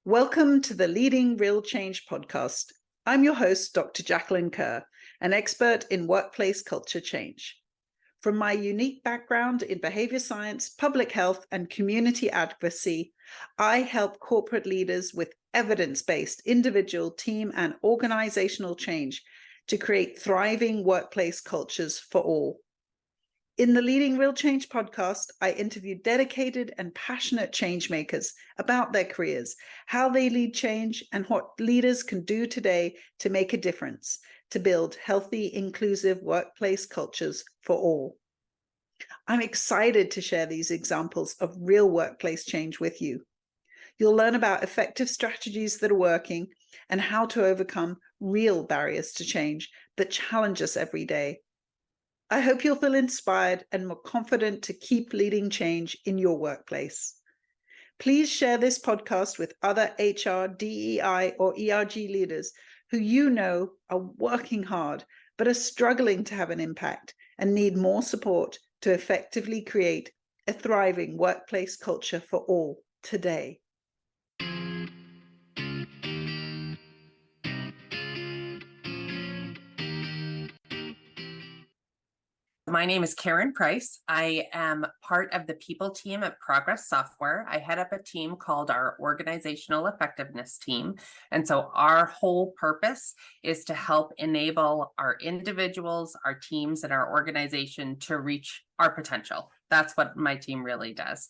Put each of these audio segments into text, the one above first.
Welcome to the Leading Real Change podcast. I'm your host, Dr. Jacqueline Kerr, an expert in workplace culture change. From my unique background in behavior science, public health, and community advocacy, I help corporate leaders with evidence-based individual, team, and organizational change to create thriving workplace cultures for all. In the Leading Real Change podcast, I interview dedicated and passionate change makers about their careers, how they lead change, and what leaders can do today to make a difference, to build healthy, inclusive workplace cultures for all. I'm excited to share these examples of real workplace change with you. You'll learn about effective strategies that are working and how to overcome real barriers to change that challenge us every day. I hope you'll feel inspired and more confident to keep leading change in your workplace. Please share this podcast with other HR, DEI, or ERG leaders who you know are working hard but are struggling to have an impact and need more support to effectively create a thriving workplace culture for all today. My name is Karen Price. I am part of the people team at Progress Software. I head up a team called our Organizational Effectiveness Team. And so our whole purpose is to help enable our individuals, our teams, and our organization to reach our potential. That's what my team really does.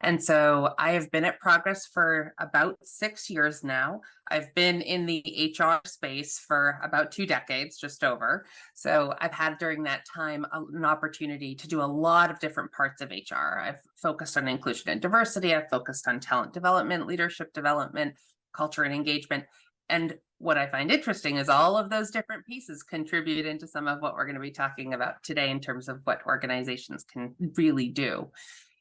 And so I have been at Progress for about 6 years now. I've been in the HR space for about 2 decades, just over. So I've had during that time an opportunity to do a lot of different parts of HR. I've focused on inclusion and diversity. I've focused on talent development, leadership development, culture and engagement. And what I find interesting is all of those different pieces contribute into some of what we're going to be talking about today in terms of what organizations can really do.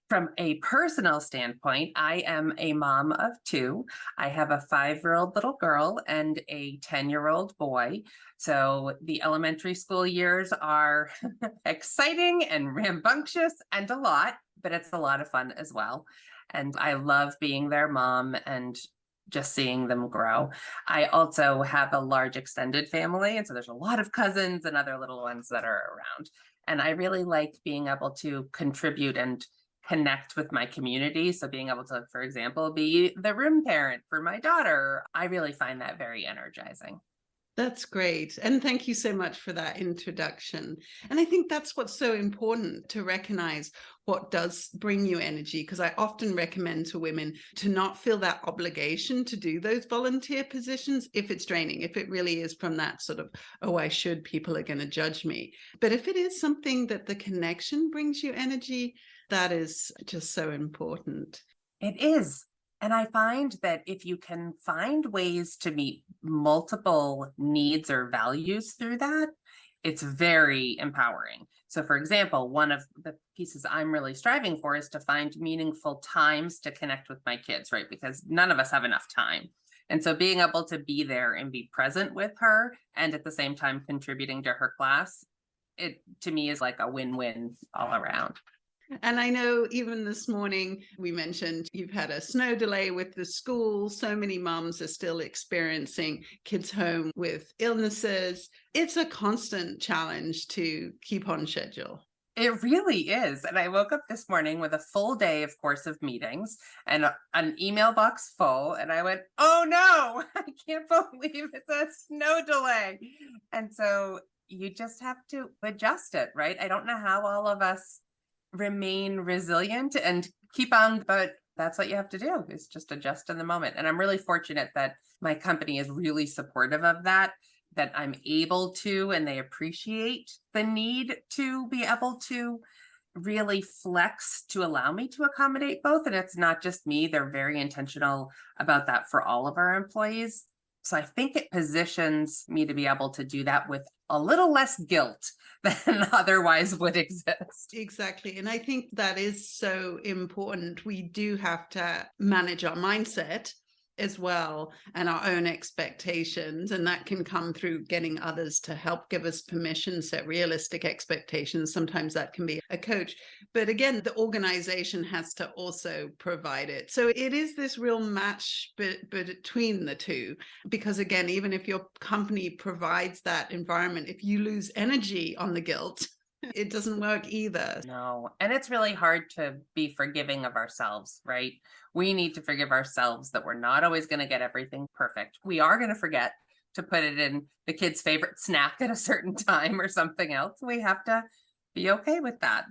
From a personal standpoint, I am a mom of 2. I have a 5-year-old little girl and a 10-year-old boy. So the elementary school years are exciting and rambunctious and a lot, but it's a lot of fun as well. And I love being their mom and just seeing them grow. I also have a large extended family, and so there's a lot of cousins and other little ones that are around. And I really like being able to contribute and connect with my community. So being able to, for example, be the room parent for my daughter, I really find that very energizing. That's great. And thank you so much for that introduction. And I think that's what's so important, to recognize what does bring you energy, because I often recommend to women to not feel that obligation to do those volunteer positions if it's draining, if it really is from that sort of, oh, I should, people are going to judge me. But if it is something that the connection brings you energy, that is just so important. It is. And I find that if you can find ways to meet multiple needs or values through that, it's very empowering. So for example, one of the pieces I'm really striving for is to find meaningful times to connect with my kids, right? Because none of us have enough time. And so being able to be there and be present with her and at the same time contributing to her class, it to me is like a win-win all around. And I know even this morning, we mentioned you've had a snow delay with the school. So many moms are still experiencing kids home with illnesses. It's a constant challenge to keep on schedule. It really is. And I woke up this morning with a full day, of course, of meetings and an email box full. And I went, oh no, I can't believe it's a snow delay. And so you just have to adjust it, right? I don't know how all of us remain resilient and keep on, but that's what you have to do, is just adjust in the moment. And I'm really fortunate that my company is really supportive of that I'm able to, and they appreciate the need to be able to really flex to allow me to accommodate both. And it's not just me, they're very intentional about that for all of our employees. So I think it positions me to be able to do that with a little less guilt than otherwise would exist. Exactly. And I think that is so important. We do have to manage our mindset as well, and our own expectations. And that can come through getting others to help give us permission, set realistic expectations. Sometimes that can be a coach. But again, the organization has to also provide it. So it is this real match between the two. Because again, even if your company provides that environment, if you lose energy on the guilt, it doesn't work either. No. And it's really hard to be forgiving of ourselves, right? We need to forgive ourselves that we're not always going to get everything perfect. We are going to forget to put it in the kid's favorite snack at a certain time or something else. We have to be okay with that.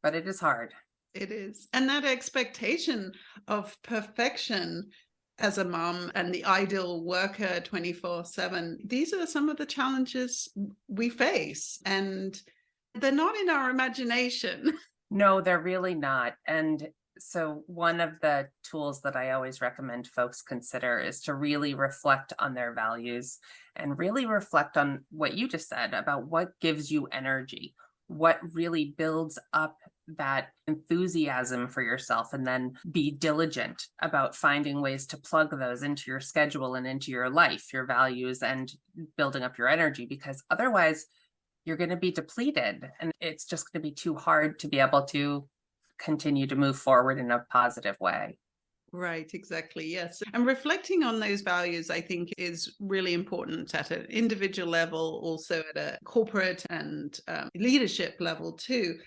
But it is hard. It is. And that expectation of perfection as a mom and the ideal worker 24/7, these are some of the challenges we face. And they're not in our imagination. No, they're really not. And so, one of the tools that I always recommend folks consider is to really reflect on their values and really reflect on what you just said about what gives you energy, what really builds up that enthusiasm for yourself, and then be diligent about finding ways to plug those into your schedule and into your life, your values, and building up your energy, because otherwise, you're going to be depleted and it's just going to be too hard to be able to continue to move forward in a positive way. Right, exactly. Yes. And reflecting on those values, I think, is really important at an individual level, also at a corporate and leadership level, too.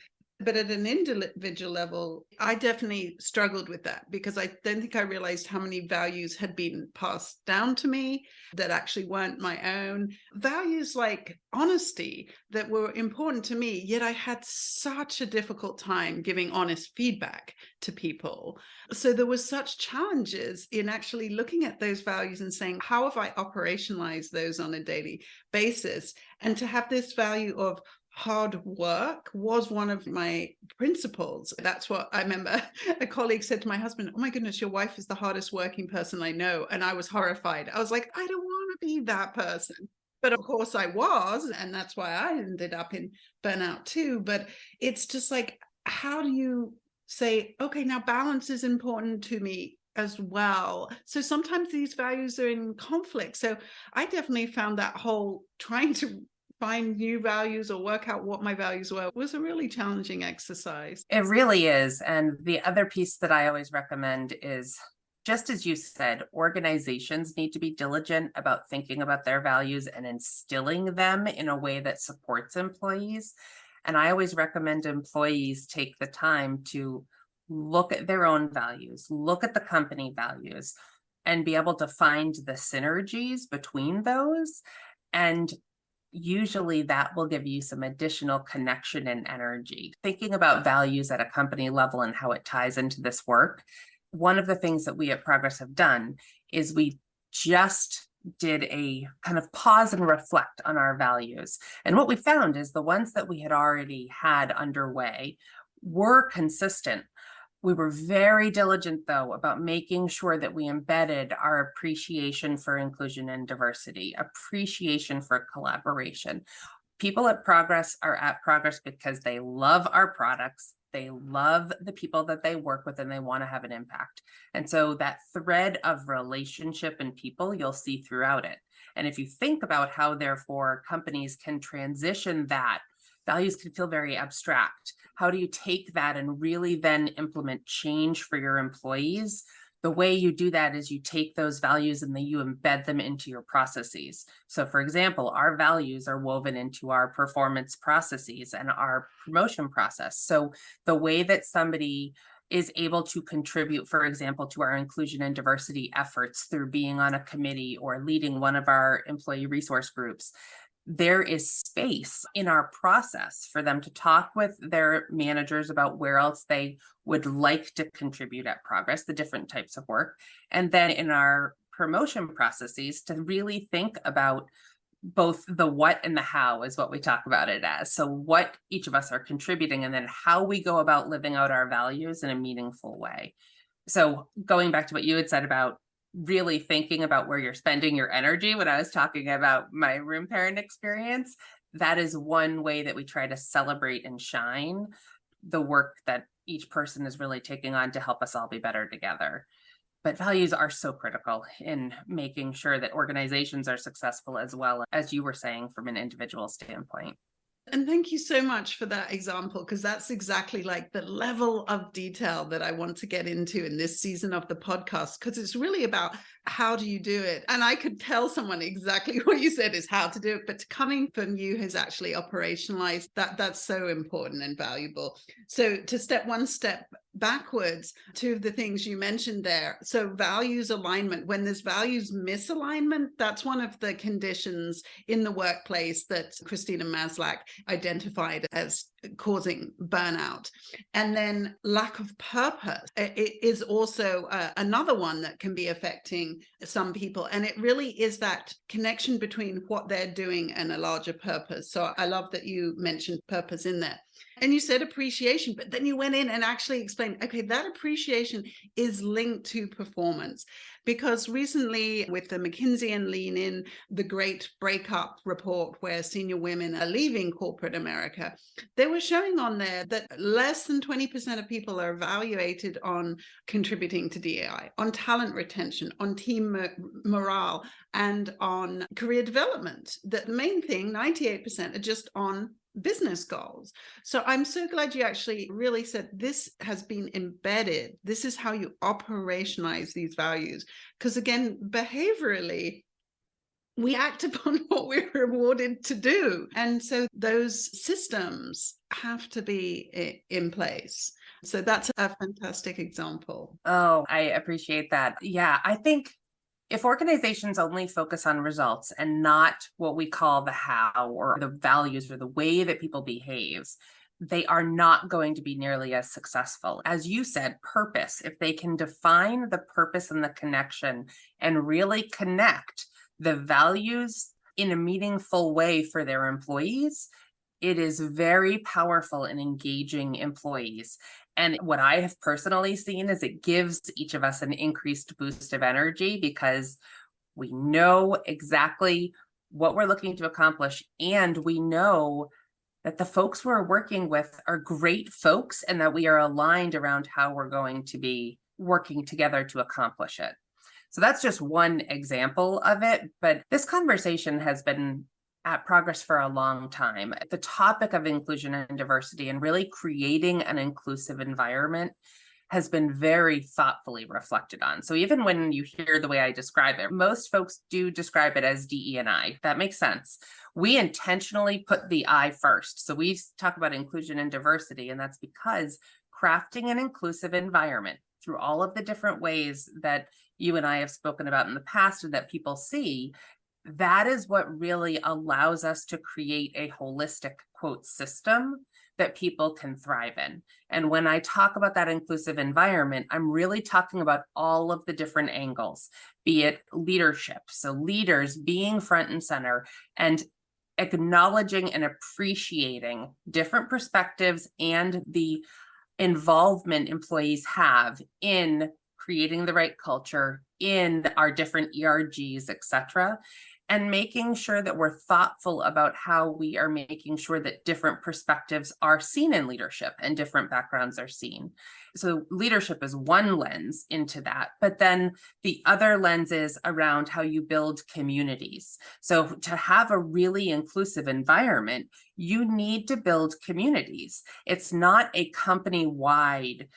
But at an individual level, I definitely struggled with that because I don't think I realized how many values had been passed down to me that actually weren't my own. Values like honesty that were important to me, yet I had such a difficult time giving honest feedback to people. So there was such challenges in actually looking at those values and saying, how have I operationalized those on a daily basis? And to have this value of hard work was one of my principles. That's what I remember a colleague said to my husband, oh my goodness, your wife is the hardest working person I know. And I was horrified. I was like, I don't want to be that person. But of course I was. And that's why I ended up in burnout too. But it's just like, how do you say, okay, now balance is important to me as well. So sometimes these values are in conflict. So I definitely found that whole trying to find new values or work out what my values were was a really challenging exercise. It really is. And the other piece that I always recommend is, just as you said, organizations need to be diligent about thinking about their values and instilling them in a way that supports employees. And I always recommend employees take the time to look at their own values, look at the company values, and be able to find the synergies between those. And usually that will give you some additional connection and energy. Thinking about values at a company level and how it ties into this work, one of the things that we at Progress have done is we just did a kind of pause and reflect on our values. And what we found is the ones that we had already had underway were consistent. We were very diligent, though, about making sure that we embedded our appreciation for inclusion and diversity, appreciation for collaboration. People at Progress are at Progress because they love our products, they love the people that they work with, and they want to have an impact. And so that thread of relationship and people you'll see throughout it. And if you think about how, therefore, companies can transition that, values can feel very abstract. How do you take that and really then implement change for your employees? The way you do that is you take those values and then you embed them into your processes. So, for example, our values are woven into our performance processes and our promotion process. So the way that somebody is able to contribute, for example, to our inclusion and diversity efforts through being on a committee or leading one of our employee resource groups, there is space in our process for them to talk with their managers about where else they would like to contribute at Progress, the different types of work. And then in our promotion processes, to really think about both the what and the how is what we talk about it as. So what each of us are contributing, and then how we go about living out our values in a meaningful way. So going back to what you had said about really thinking about where you're spending your energy, when I was talking about my room parent experience, that is one way that we try to celebrate and shine the work that each person is really taking on to help us all be better together. But values are so critical in making sure that organizations are successful, as well as you were saying, from an individual standpoint. And thank you so much for that example, because that's exactly like the level of detail that I want to get into in this season of the podcast, because it's really about how do you do it? And I could tell someone exactly what you said is how to do it, but coming from you has actually operationalized that. That's so important and valuable. So to step one step backwards, two of the things you mentioned there. So values alignment, when there's values misalignment, that's one of the conditions in the workplace that Christina Maslach identified as causing burnout. And then lack of purpose, it is also another one that can be affecting some people. And it really is that connection between what they're doing and a larger purpose. So I love that you mentioned purpose in there. And you said appreciation, but then you went in and actually explained, okay, that appreciation is linked to performance. Because recently with the McKinsey and Lean In, the great breakup report where senior women are leaving corporate America, they were showing on there that less than 20% of people are evaluated on contributing to DEI, on talent retention, on team morale, and on career development. That the main thing, 98%, are just on business goals. So I'm so glad you actually really said this has been embedded. This is how you operationalize these values. Because again, behaviorally, we act upon what we're rewarded to do. And so those systems have to be in place. So that's a fantastic example. Oh, I appreciate that. Yeah, I think if organizations only focus on results and not what we call the how or the values or the way that people behave, they are not going to be nearly as successful. As you said, purpose, if they can define the purpose and the connection and really connect the values in a meaningful way for their employees, it is very powerful in engaging employees. And what I have personally seen is it gives each of us an increased boost of energy because we know exactly what we're looking to accomplish. And we know that the folks we're working with are great folks and that we are aligned around how we're going to be working together to accomplish it. So that's just one example of it. But this conversation has been at Progress for a long time. The topic of inclusion and diversity and really creating an inclusive environment has been very thoughtfully reflected on. So even when you hear the way I describe it, most folks do describe it as DE&I. That makes sense. We intentionally put the I first. So we talk about inclusion and diversity, and that's because crafting an inclusive environment through all of the different ways that you and I have spoken about in the past and that people see, that is what really allows us to create a holistic, quote, system that people can thrive in. And when I talk about that inclusive environment, I'm really talking about all of the different angles, be it leadership. So leaders being front and center and acknowledging and appreciating different perspectives and the involvement employees have in creating the right culture in our different ERGs, et cetera, and making sure that we're thoughtful about how we are making sure that different perspectives are seen in leadership and different backgrounds are seen. So leadership is one lens into that, but then the other lens is around how you build communities. So to have a really inclusive environment, you need to build communities. It's not a company-wide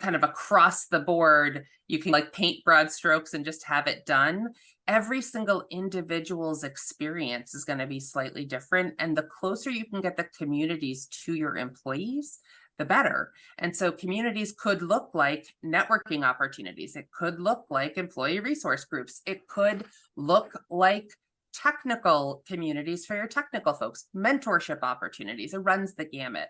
kind of across the board, you can like paint broad strokes and just have it done. Every single individual's experience is going to be slightly different. And the closer you can get the communities to your employees, the better. And so communities could look like networking opportunities. It could look like employee resource groups. It could look like technical communities for your technical folks, mentorship opportunities. It runs the gamut.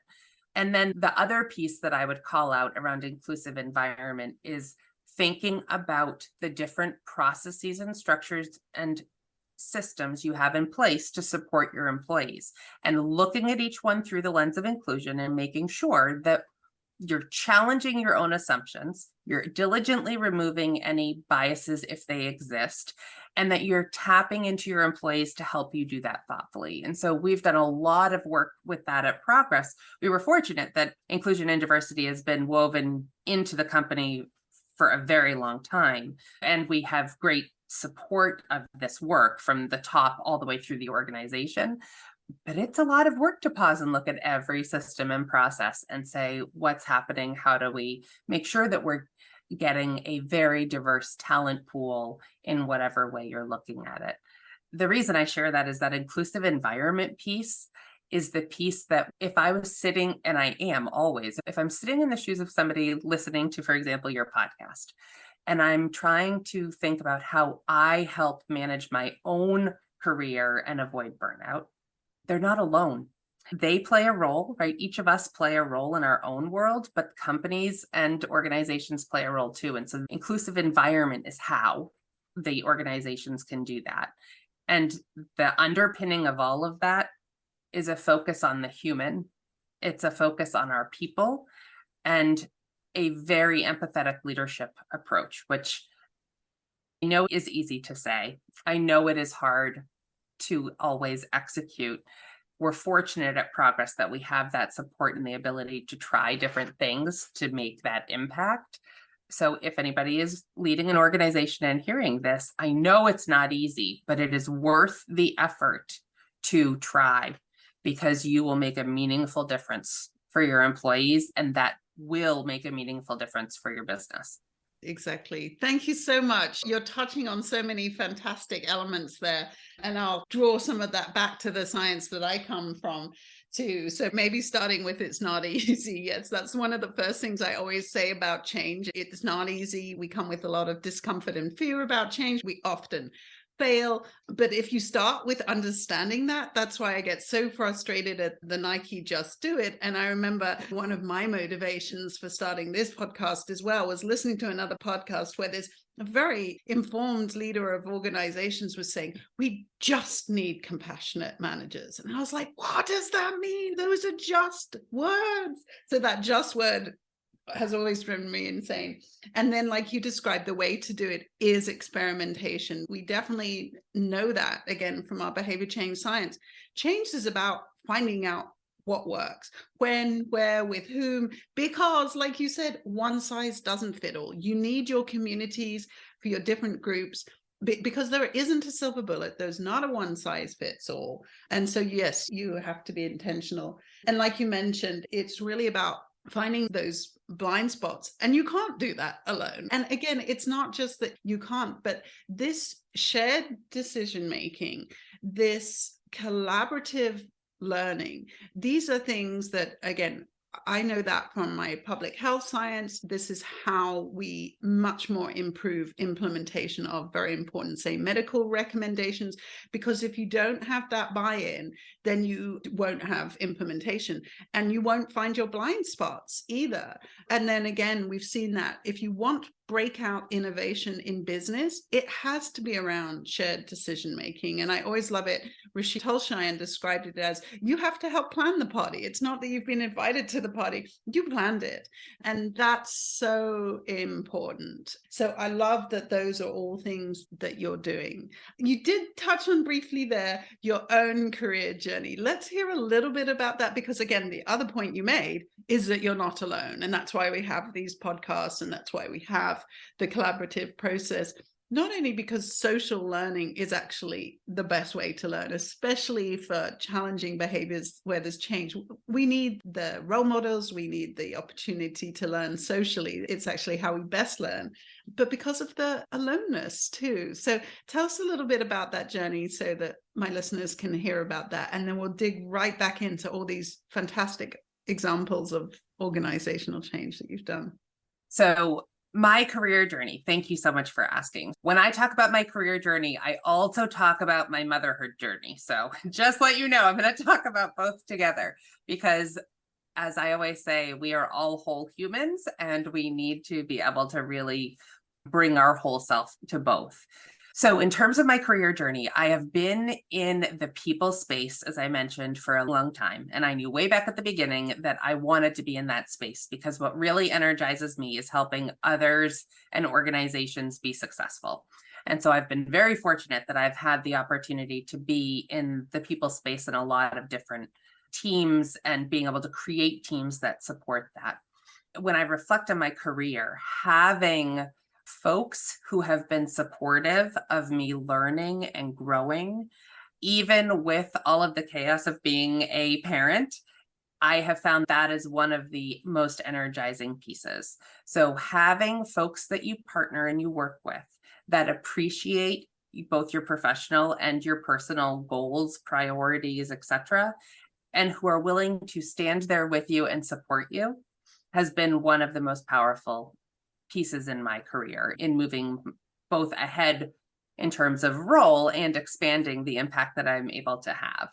And then the other piece that I would call out around inclusive environment is thinking about the different processes and structures and systems you have in place to support your employees and looking at each one through the lens of inclusion and making sure that you're challenging your own assumptions, you're diligently removing any biases if they exist, and that you're tapping into your employees to help you do that thoughtfully. And so we've done a lot of work with that at Progress. We were fortunate that inclusion and diversity has been woven into the company for a very long time. And we have great support of this work from the top all the way through the organization. But it's a lot of work to pause and look at every system and process and say, what's happening? How do we make sure that we're getting a very diverse talent pool in whatever way you're looking at it? The reason I share that is that inclusive environment piece is the piece that if I was sitting, and I am always, if I'm sitting in the shoes of somebody listening to, for example, your podcast, and I'm trying to think about how I help manage my own career and avoid burnout, they're not alone. They play a role, right? Each of us play a role in our own world, but companies and organizations play a role too. And so inclusive environment is how the organizations can do that. And the underpinning of all of that is a focus on the human. It's a focus on our people and a very empathetic leadership approach, which I know is easy to say. I know it is hard to always execute. We're fortunate at Progress that we have that support and the ability to try different things to make that impact. So if anybody is leading an organization and hearing this, I know it's not easy, but it is worth the effort to try, because you will make a meaningful difference for your employees, and that will make a meaningful difference for your business. Exactly. Thank you so much. You're touching on so many fantastic elements there. And I'll draw some of that back to the science that I come from too. So maybe starting with it's not easy. Yes, that's one of the first things I always say about change. It's not easy. We come with a lot of discomfort and fear about change. We often fail. But if you start with understanding that, that's why I get so frustrated at the Nike Just Do It. And I remember one of my motivations for starting this podcast as well was listening to another podcast where there's a very informed leader of organizations was saying, we just need compassionate managers. And I was like, what does that mean? Those are just words. So that just word has always driven me insane. And then, like you described, the way to do it is experimentation. We definitely know that, again, from our behavior change science. Change is about finding out what works, when, where, with whom, because, like you said, one size doesn't fit all. You need your communities for your different groups, because there isn't a silver bullet. There's not a one size fits all. And so, yes, you have to be intentional. And like you mentioned, it's really about finding those blind spots, and you can't do that alone. And again, it's not just that you can't, but this shared decision making, this collaborative learning, these are things that, again, I know that from my public health science. This is how we much more improve implementation of very important, say, medical recommendations, because if you don't have that buy-in, then you won't have implementation, and you won't find your blind spots either. And then again, we've seen that if you want breakout innovation in business, it has to be around shared decision making. And I always love it. Rishi Tolshayan described it as, you have to help plan the party. It's not that you've been invited to the party, you planned it. And that's so important. So I love that those are all things that you're doing. You did touch on briefly there your own career journey. Let's hear a little bit about that, because again, the other point you made is that you're not alone. And that's why we have these podcasts, and that's why we have the collaborative process, not only because social learning is actually the best way to learn, especially for challenging behaviors where there's change. We need the role models, we need the opportunity to learn socially. It's actually how we best learn, but because of the aloneness too. So tell us a little bit about that journey so that my listeners can hear about that, and then we'll dig right back into all these fantastic examples of organizational change that you've done. So my career journey, thank you so much for asking. When I talk about my career journey, I also talk about my motherhood journey. So just let you know, I'm going to talk about both together, because as I always say, we are all whole humans, and we need to be able to really bring our whole self to both. So in terms of my career journey, I have been in the people space, as I mentioned, for a long time. And I knew way back at the beginning that I wanted to be in that space, because what really energizes me is helping others and organizations be successful. And so I've been very fortunate that I've had the opportunity to be in the people space in a lot of different teams and being able to create teams that support that. when I reflect on my career, having folks who have been supportive of me learning and growing, even with all of the chaos of being a parent, I have found that is one of the most energizing pieces. So having folks that you partner and you work with that appreciate both your professional and your personal goals, priorities, etc., and who are willing to stand there with you and support you has been one of the most powerful pieces in my career in moving both ahead in terms of role and expanding the impact that I'm able to have.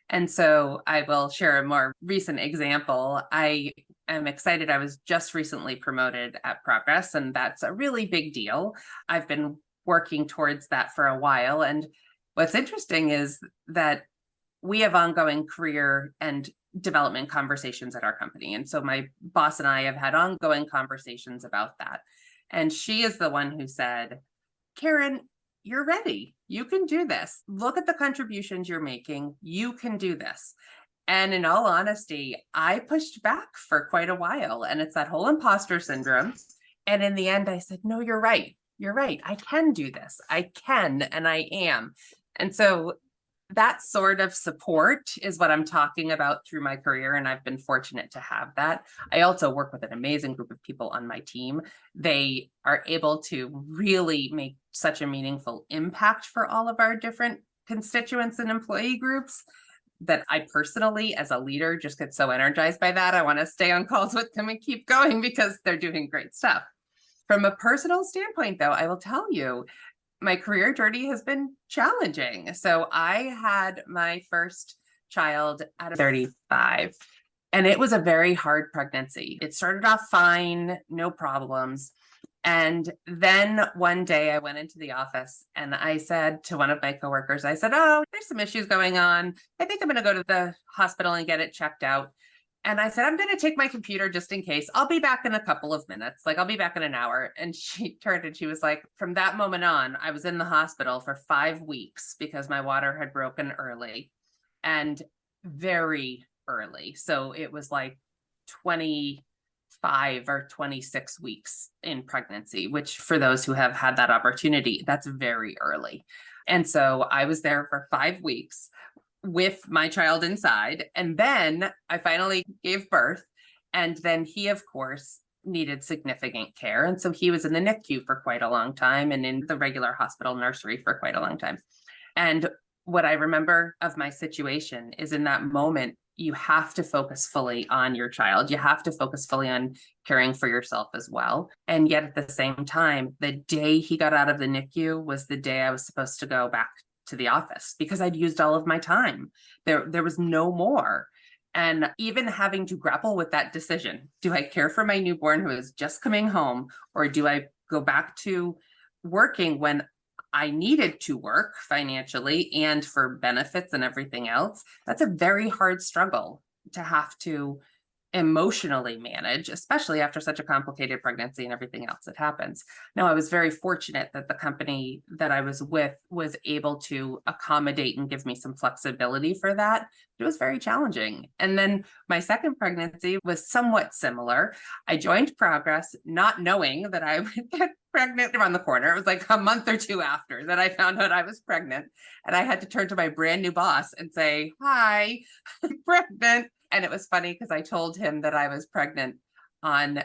And so I will share a more recent example. I am excited. I was just recently promoted at Progress, and that's a really big deal. I've been working towards that for a while. And what's interesting is that we have ongoing career and development conversations at our company. And so my boss and I have had ongoing conversations about that. And she is the one who said, Karen, you're ready. You can do this. Look at the contributions you're making. You can do this. And in all honesty, I pushed back for quite a while. And it's that whole imposter syndrome. And in the end, I said, no, you're right. You're right. I can do this. I can, and I am. And so that sort of support is what I'm talking about through my career, and I've been fortunate to have that. I also work with an amazing group of people on my team. They are able to really make such a meaningful impact for all of our different constituents and employee groups that I personally, as a leader, just get so energized by that. I want to stay on calls with them and keep going because they're doing great stuff. From a personal standpoint, though, I will tell you, my career journey has been challenging. So I had my first child at 35, and it was a very hard pregnancy. It started off fine, no problems. And then one day I went into the office and I said to one of my coworkers, I said, oh, there's some issues going on. I think I'm going to go to the hospital and get it checked out. And I said, I'm going to take my computer just in case. I'll be back in a couple of minutes. Like, I'll be back in an hour. And she turned and she was like, from that moment on, I was in the hospital for 5 weeks because my water had broken early and very early. So it was like 25 or 26 weeks in pregnancy, which for those who have had that opportunity, that's very early. And so I was there for 5 weeks with my child inside. And then I finally gave birth. And then he, of course, needed significant care. And so he was in the NICU for quite a long time and in the regular hospital nursery for quite a long time. And what I remember of my situation is in that moment, you have to focus fully on your child. You have to focus fully on caring for yourself as well. And yet at the same time, the day he got out of the NICU was the day I was supposed to go back to the office because I'd used all of my time. There was no more. And even having to grapple with that decision, do I care for my newborn who is just coming home, or do I go back to working when I needed to work financially and for benefits and everything else? That's a very hard struggle to have to emotionally manage, especially after such a complicated pregnancy and everything else that happens. Now, I was very fortunate that the company that I was with was able to accommodate and give me some flexibility for that. It was very challenging. And then my second pregnancy was somewhat similar. I joined Progress not knowing that I would get pregnant around the corner. It was like a month or two after that I found out I was pregnant. And I had to turn to my brand new boss and say, hi, I'm pregnant. And it was funny because I told him that I was pregnant on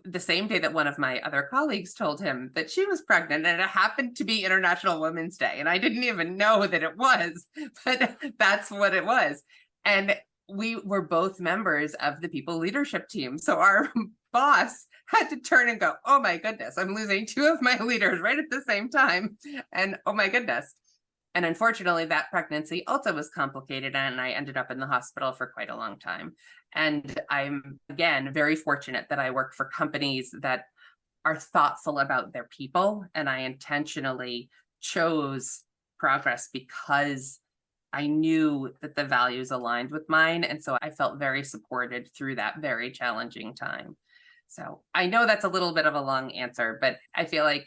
the same day that one of my other colleagues told him that she was pregnant, and it happened to be International Women's Day. And I didn't even know that it was, but that's what it was. And we were both members of the people leadership team. So our boss had to turn and go, oh my goodness, I'm losing 2 of my leaders right at the same time. And oh my goodness. And unfortunately, that pregnancy also was complicated, and I ended up in the hospital for quite a long time. And I'm, again, very fortunate that I work for companies that are thoughtful about their people. And I intentionally chose Progress because I knew that the values aligned with mine. And so I felt very supported through that very challenging time. So I know that's a little bit of a long answer, but I feel like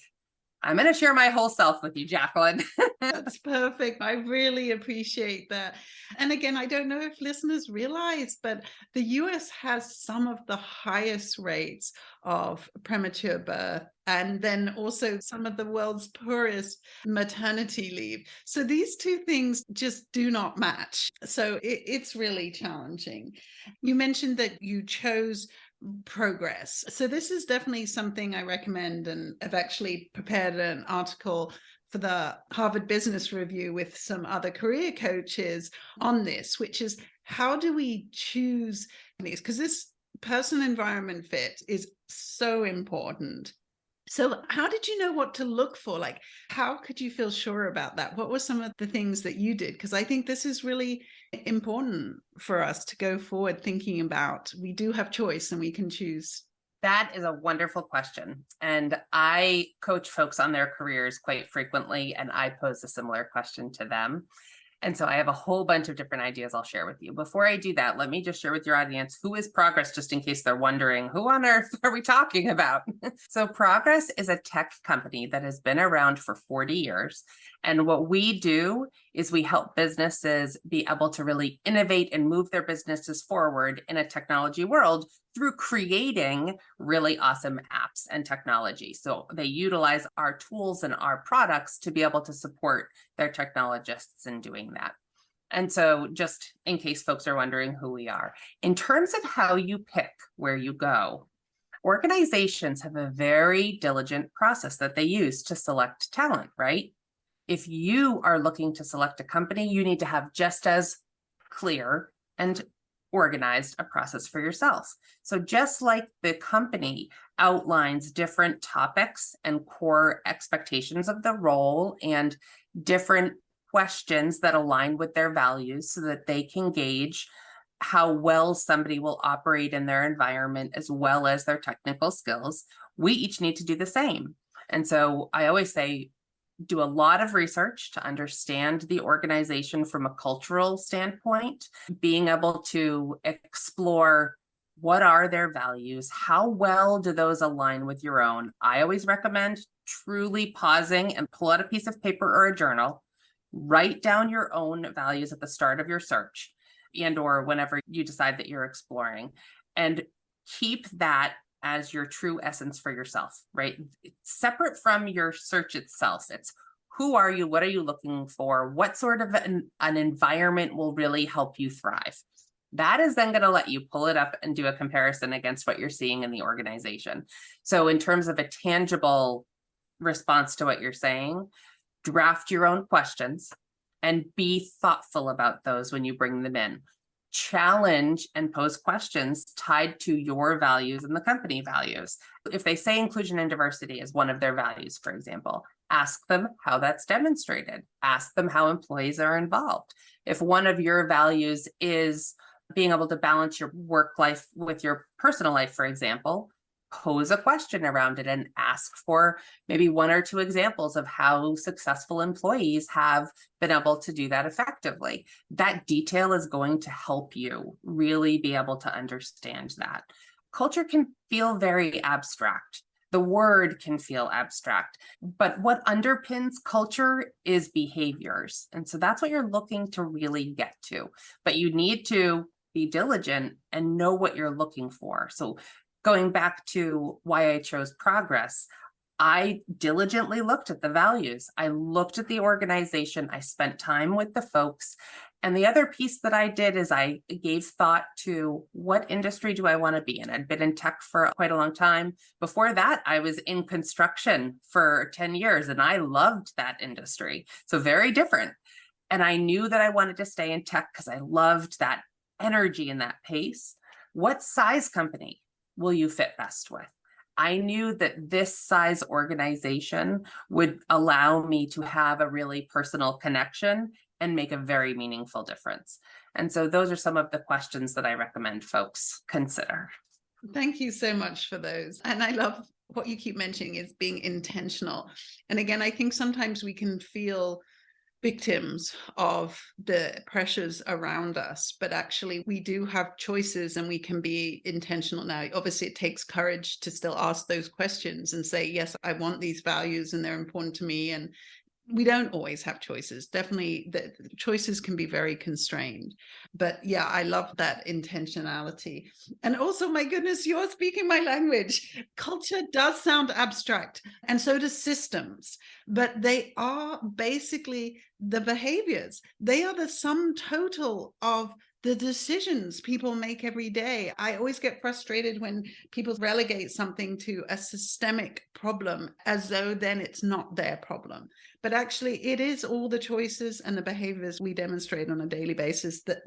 I'm going to share my whole self with you, Jacqueline. That's perfect. I really appreciate that. And again, I don't know if listeners realize, but the US has some of the highest rates of premature birth, and then also some of the world's poorest maternity leave. So these two things just do not match. So it's really challenging. You mentioned that you chose progress. So this is definitely something I recommend, and I've actually prepared an article for the Harvard Business Review with some other career coaches on this, which is how do we choose these? Because this person environment fit is so important. So how did you know what to look for? Like, how could you feel sure about that? What were some of the things that you did? Because I think this is really important for us to go forward thinking about. We do have choice and we can choose. That is a wonderful question. And I coach folks on their careers quite frequently, and I pose a similar question to them. And so I have a whole bunch of different ideas I'll share with you. Before I do that, let me just share with your audience who is Progress, just in case they're wondering, who on earth are we talking about? So Progress is a tech company that has been around for 40 years. And what we do is we help businesses be able to really innovate and move their businesses forward in a technology world through creating really awesome apps and technology. So they utilize our tools and our products to be able to support their technologists in doing that. And so just in case folks are wondering who we are, in terms of how you pick where you go, organizations have a very diligent process that they use to select talent, right? If you are looking to select a company, you need to have just as clear and organized a process for yourself. So just like the company outlines different topics and core expectations of the role and different questions that align with their values so that they can gauge how well somebody will operate in their environment as well as their technical skills, we each need to do the same. And so I always say, do a lot of research to understand the organization from a cultural standpoint, being able to explore what are their values, how well do those align with your own. I always recommend truly pausing and pull out a piece of paper or a journal, write down your own values at the start of your search and or whenever you decide that you're exploring, and keep that as your true essence for yourself, right? Separate from your search itself. It's who are you? What are you looking for? What sort of an environment will really help you thrive? That is then going to let you pull it up and do a comparison against what you're seeing in the organization. So in terms of a tangible response to what you're saying, draft your own questions and be thoughtful about those when you bring them in. Challenge and pose questions tied to your values and the company values. If they say inclusion and diversity is one of their values, for example, ask them how that's demonstrated. Ask them how employees are involved. If one of your values is being able to balance your work life with your personal life, for example, pose a question around it and ask for maybe one or two examples of how successful employees have been able to do that effectively. That detail is going to help you really be able to understand that. Culture can feel very abstract. The word can feel abstract, but what underpins culture is behaviors. And so that's what you're looking to really get to. But you need to be diligent and know what you're looking for. So going back to why I chose Progress, I diligently looked at the values. I looked at the organization. I spent time with the folks. And the other piece that I did is I gave thought to what industry do I want to be in? I'd been in tech for quite a long time. Before that, I was in construction for 10 years and I loved that industry. So very different. And I knew that I wanted to stay in tech because I loved that energy and that pace. What size company will you fit best with? I knew that this size organization would allow me to have a really personal connection and make a very meaningful difference. And so those are some of the questions that I recommend folks consider. Thank you so much for those. And I love what you keep mentioning is being intentional. And again, I think sometimes we can feel victims of the pressures around us, but actually we do have choices and we can be intentional. Now, obviously it takes courage to still ask those questions and say, yes, I want these values and they're important to me. And we don't always have choices. Definitely the choices can be very constrained, but yeah, I love that intentionality. And also, my goodness, you're speaking my language. Culture does sound abstract, and so does systems, but they are basically the behaviors. They are the sum total of the decisions people make every day. I always get frustrated when people relegate something to a systemic problem as though then it's not their problem. But actually, it is all the choices and the behaviors we demonstrate on a daily basis that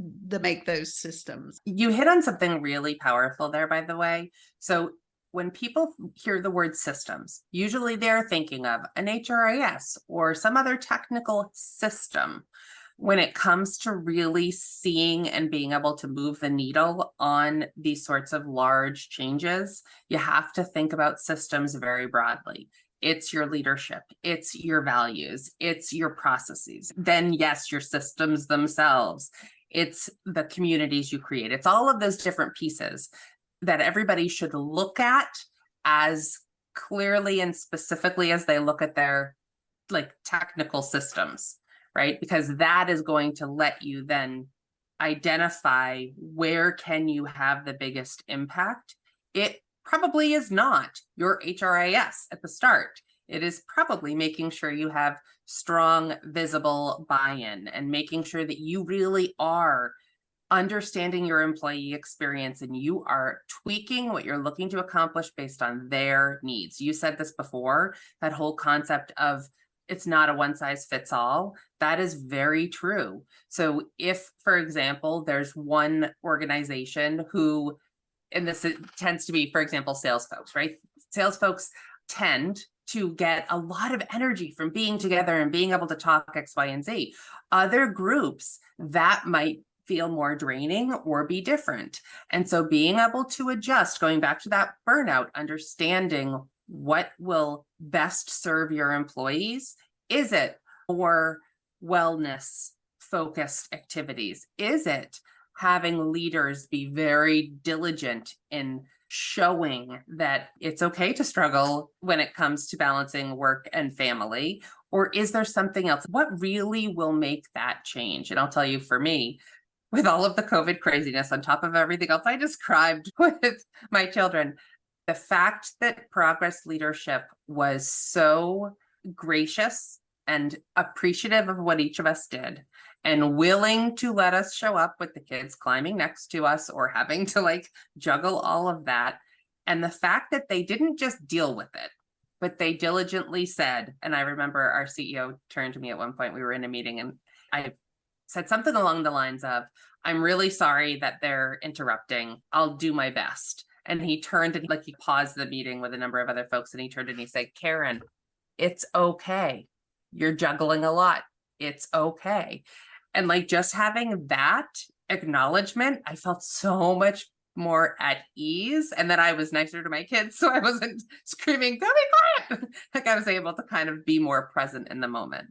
make those systems. You hit on something really powerful there, by the way. So when people hear the word systems, usually they're thinking of an HRIS or some other technical system. When it comes to really seeing and being able to move the needle on these sorts of large changes, you have to think about systems very broadly. It's your leadership, it's your values, it's your processes. Then, yes, your systems themselves, it's the communities you create. It's all of those different pieces that everybody should look at as clearly and specifically as they look at their technical systems, right? Because that is going to let you then identify where can you have the biggest impact. It probably is not your HRIS at the start. It is probably making sure you have strong, visible buy-in and making sure that you really are understanding your employee experience and you are tweaking what you're looking to accomplish based on their needs. You said this before, that whole concept of it's not a one size fits all. That is very true. So if, for example, there's one organization who, and this tends to be, for example, sales folks, right? Sales folks tend to get a lot of energy from being together and being able to talk X, Y, and Z. Other groups, that might feel more draining or be different. And so being able to adjust, going back to that burnout, understanding what will best serve your employees. Is it more wellness focused activities? Is it having leaders be very diligent in showing that it's okay to struggle when it comes to balancing work and family? Or is there something else? What really will make that change? And I'll tell you, for me, with all of the COVID craziness on top of everything else I described with my children, the fact that Progress leadership was so gracious and appreciative of what each of us did and willing to let us show up with the kids climbing next to us or having to juggle all of that. And the fact that they didn't just deal with it, but they diligently said, and I remember our CEO turned to me at one point, we were in a meeting and I said something along the lines of, I'm really sorry that they're interrupting. I'll do my best. And he turned and he paused the meeting with a number of other folks and he turned and he said, Karen, it's okay. You're juggling a lot. It's okay. And just having that acknowledgement, I felt so much more at ease and that I was nicer to my kids. So I wasn't screaming, go be quiet. I was able to kind of be more present in the moment.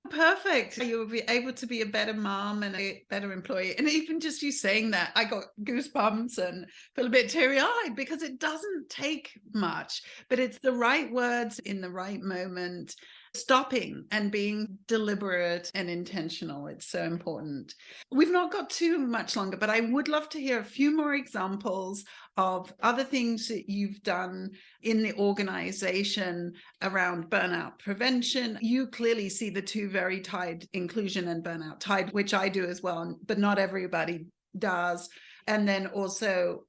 Perfect. You'll be able to be a better mom and a better employee. And even just you saying that, I got goosebumps and feel a bit teary-eyed because it doesn't take much, but it's the right words in the right moment, stopping and being deliberate and intentional. It's so important. We've not got too much longer, but I would love to hear a few more examples of other things that you've done in the organization around burnout prevention. You clearly see the two very tied, inclusion and burnout tied, which I do as well, but not everybody does. And then also,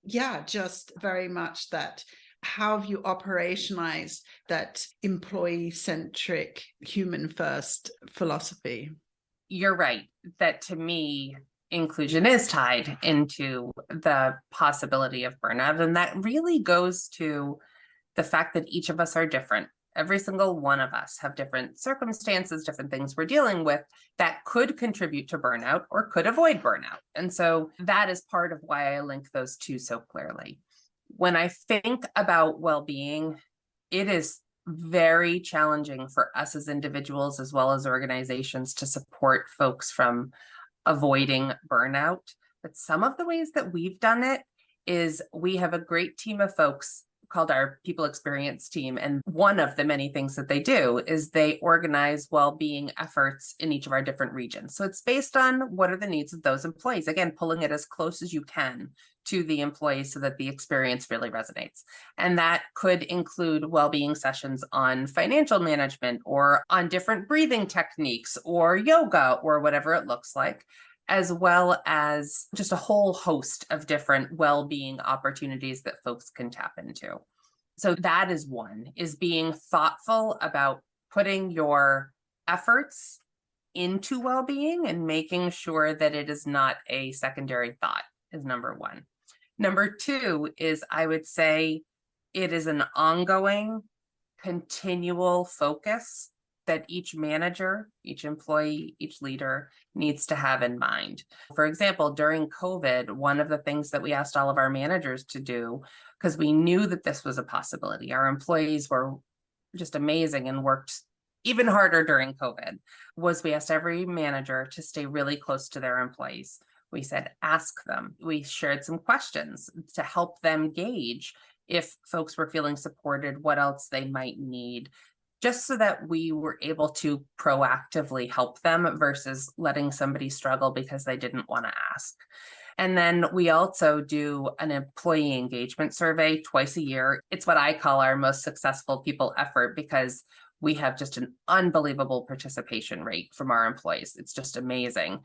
just very much that, how have you operationalized that employee-centric, human-first philosophy? You're right that to me, inclusion is tied into the possibility of burnout. And that really goes to the fact that each of us are different. Every single one of us have different circumstances, different things we're dealing with that could contribute to burnout or could avoid burnout. And so that is part of why I link those two so clearly. When I think about well-being, it is very challenging for us as individuals as well as organizations to support folks from avoiding burnout. But some of the ways that we've done it is we have a great team of folks called our people experience team. And one of the many things that they do is they organize well-being efforts in each of our different regions. So it's based on what are the needs of those employees. Again, pulling it as close as you can to the employees so that the experience really resonates. And that could include well-being sessions on financial management or on different breathing techniques or yoga or whatever it looks like, as well as just a whole host of different well-being opportunities that folks can tap into. So that is one, is being thoughtful about putting your efforts into well-being and making sure that it is not a secondary thought is number one. Number two is, I would say, it is an ongoing, continual focus that each manager, each employee, each leader needs to have in mind. For example, during COVID, one of the things that we asked all of our managers to do, because we knew that this was a possibility, our employees were just amazing and worked even harder during COVID, was we asked every manager to stay really close to their employees. We said, ask them. We shared some questions to help them gauge if folks were feeling supported, what else they might need, just so that we were able to proactively help them versus letting somebody struggle because they didn't want to ask. And then we also do an employee engagement survey twice a year. It's what I call our most successful people effort because we have just an unbelievable participation rate from our employees. It's just amazing.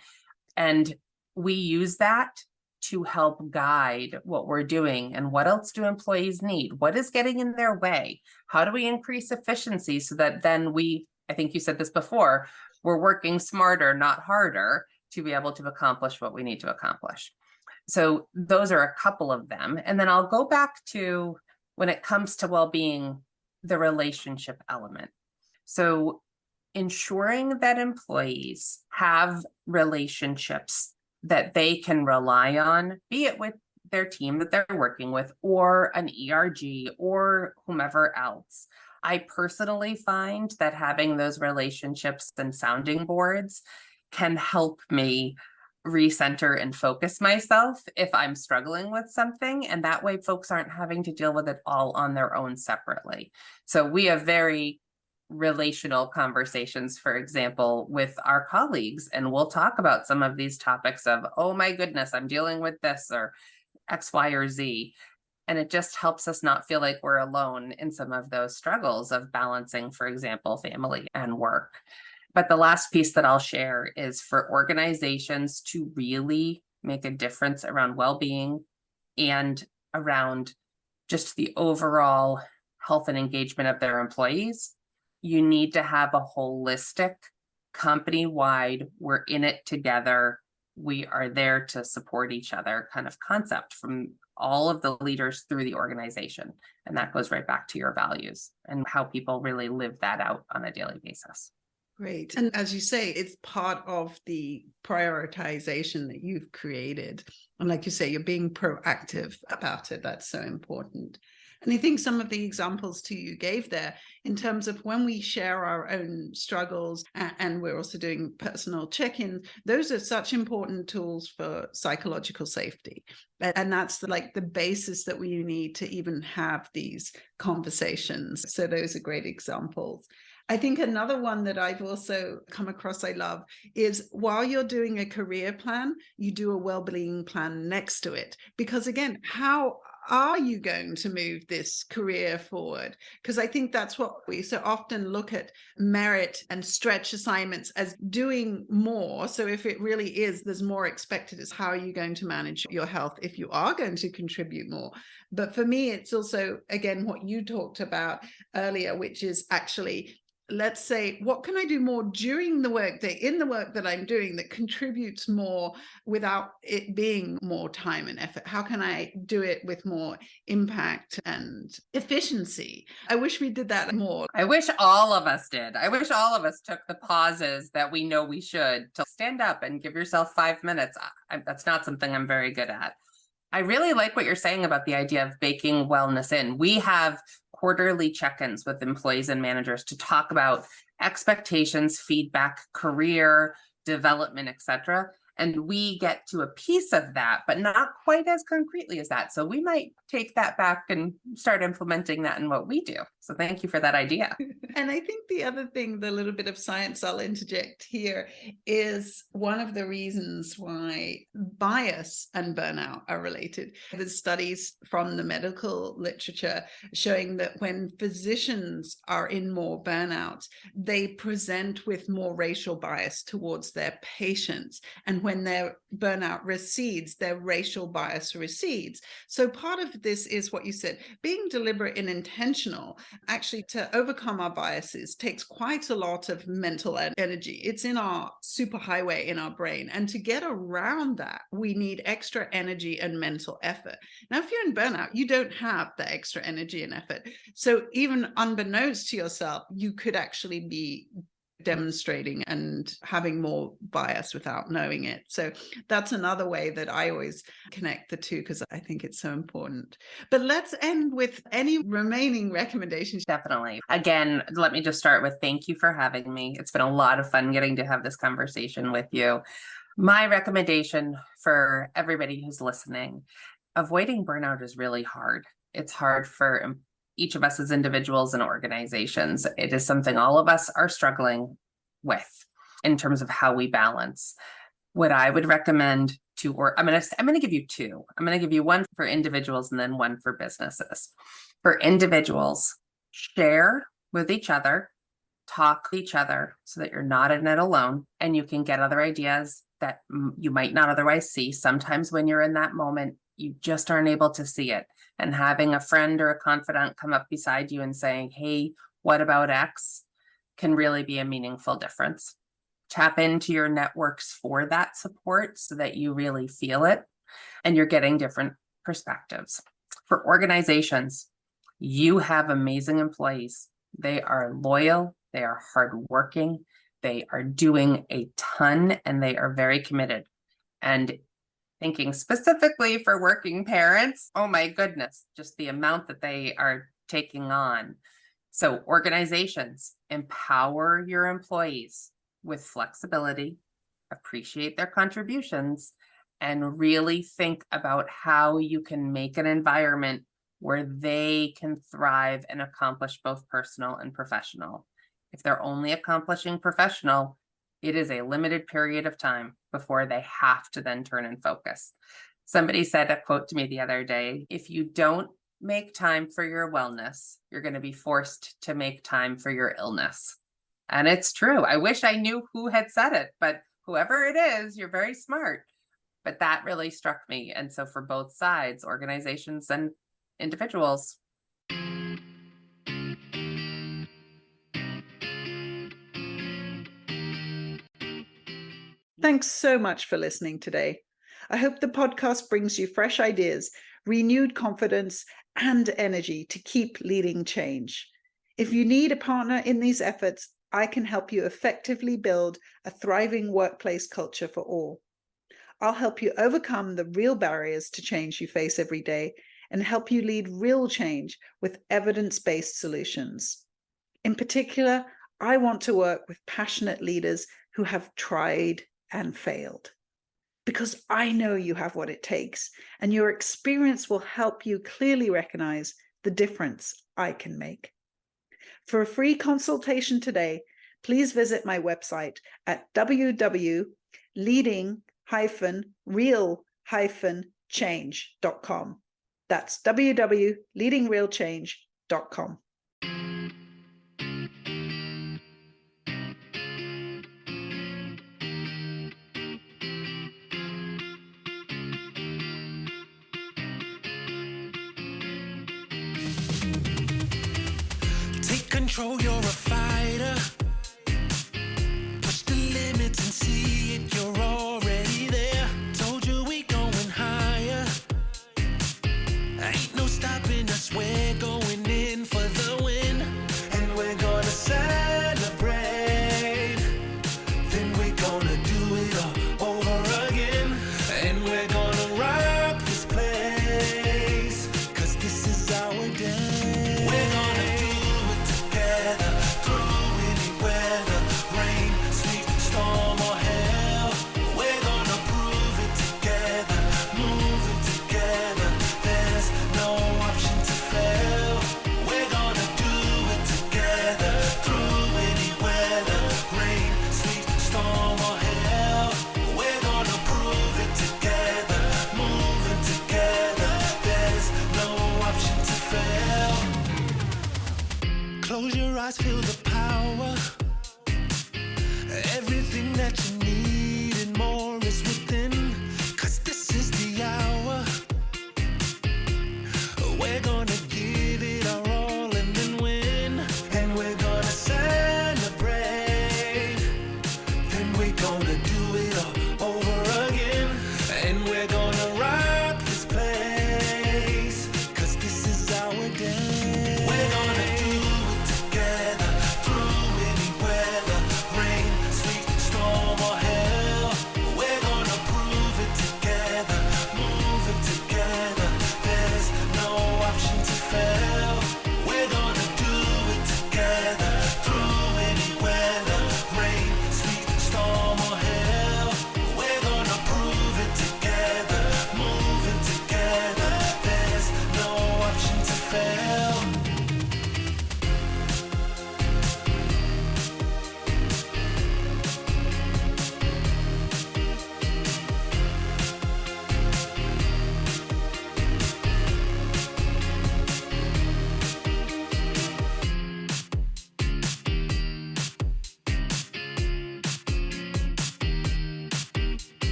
And we use that to help guide what we're doing and what else do employees need? What is getting in their way? How do we increase efficiency so that then I think you said this before, we're working smarter, not harder to be able to accomplish what we need to accomplish. So those are a couple of them. And then I'll go back to when it comes to well-being, the relationship element. So ensuring that employees have relationships that they can rely on, be it with their team that they're working with or an ERG or whomever else. I personally find that having those relationships and sounding boards can help me recenter and focus myself if I'm struggling with something. And that way folks aren't having to deal with it all on their own separately. So we have very relational conversations, for example, with our colleagues, and we'll talk about some of these topics of, oh my goodness, I'm dealing with this or X, Y, or Z. And it just helps us not feel like we're alone in some of those struggles of balancing, for example, family and work. But the last piece that I'll share is for organizations to really make a difference around well-being and around just the overall health and engagement of their employees. You need to have a holistic, company-wide, we're in it together, we are there to support each other kind of concept from all of the leaders through the organization. And that goes right back to your values and how people really live that out on a daily basis. Great. And as you say, it's part of the prioritization that you've created. And like you say, you're being proactive about it. That's so important. And I think some of the examples too you gave there in terms of when we share our own struggles and we're also doing personal check-ins, those are such important tools for psychological safety. And that's like the basis that we need to even have these conversations. So those are great examples. I think another one that I've also come across I love is while you're doing a career plan, you do a well-being plan next to it. Because again, how are you going to move this career forward? Because I think that's what we so often look at merit and stretch assignments as doing more. So if it really is, there's more expected, is how are you going to manage your health if you are going to contribute more? But for me, it's also, again, what you talked about earlier, which is actually, let's say, what can I do more during the workday, in the work that I'm doing that contributes more without it being more time and effort? How can I do it with more impact and efficiency? I wish we did that more. I wish all of us did. I wish all of us took the pauses that we know we should to stand up and give yourself 5 minutes. That's not something I'm very good at. I really like what you're saying about the idea of baking wellness in. We have quarterly check-ins with employees and managers to talk about expectations, feedback, career development, etc. And we get to a piece of that, but not quite as concretely as that. So we might take that back and start implementing that in what we do. So thank you for that idea. And I think the other thing, the little bit of science I'll interject here, is one of the reasons why bias and burnout are related. There's studies from the medical literature showing that when physicians are in more burnout, they present with more racial bias towards their patients. And when their burnout recedes, their racial bias recedes. So part of this is what you said, being deliberate and intentional. Actually, to overcome our biases takes quite a lot of mental energy. It's in our superhighway in our brain. And to get around that, we need extra energy and mental effort. Now, if you're in burnout, you don't have the extra energy and effort. So even unbeknownst to yourself, you could actually be demonstrating and having more bias without knowing it. So that's another way that I always connect the two, because I think it's so important. But let's end with any remaining recommendations. Definitely. Again, let me just start with thank you for having me. It's been a lot of fun getting to have this conversation with you. My recommendation for everybody who's listening, avoiding burnout is really hard. It's hard for each of us as individuals and organizations. It is something all of us are struggling with in terms of how we balance. What I would recommend I'm going to give you two. I'm going to give you one for individuals and then one for businesses. For individuals, share with each other, talk to each other so that you're not in it alone and you can get other ideas that you might not otherwise see. Sometimes when you're in that moment, you just aren't able to see it. And having a friend or a confidant come up beside you and saying, hey, what about X, can really be a meaningful difference. Tap into your networks for that support so that you really feel it and you're getting different perspectives. For organizations, you have amazing employees. They are loyal, they are hardworking, they are doing a ton, and they are very committed. And thinking specifically for working parents, oh my goodness, just the amount that they are taking on. So organizations, empower your employees with flexibility, appreciate their contributions, and really think about how you can make an environment where they can thrive and accomplish both personal and professional. If they're only accomplishing professional, it is a limited period of time before they have to then turn and focus. Somebody said a quote to me the other day, if you don't make time for your wellness, you're going to be forced to make time for your illness. And it's true. I wish I knew who had said it, but whoever it is, you're very smart. But that really struck me. And so for both sides, organizations and individuals. Thanks so much for listening today. I hope the podcast brings you fresh ideas, renewed confidence, and energy to keep leading change. If you need a partner in these efforts, I can help you effectively build a thriving workplace culture for all. I'll help you overcome the real barriers to change you face every day and help you lead real change with evidence-based solutions. In particular, I want to work with passionate leaders who have tried and failed, because I know you have what it takes, and your experience will help you clearly recognize the difference I can make. For a free consultation today, please visit my website at www.leading-real-change.com. That's www.leadingrealchange.com. Take control, you're a fighter. Push the limits and see it, you're already there. Told you we going higher. Ain't no stopping us, we're going in for the win. And we're gonna celebrate. Then we're gonna do it all over again. And we're gonna rock this place. feel the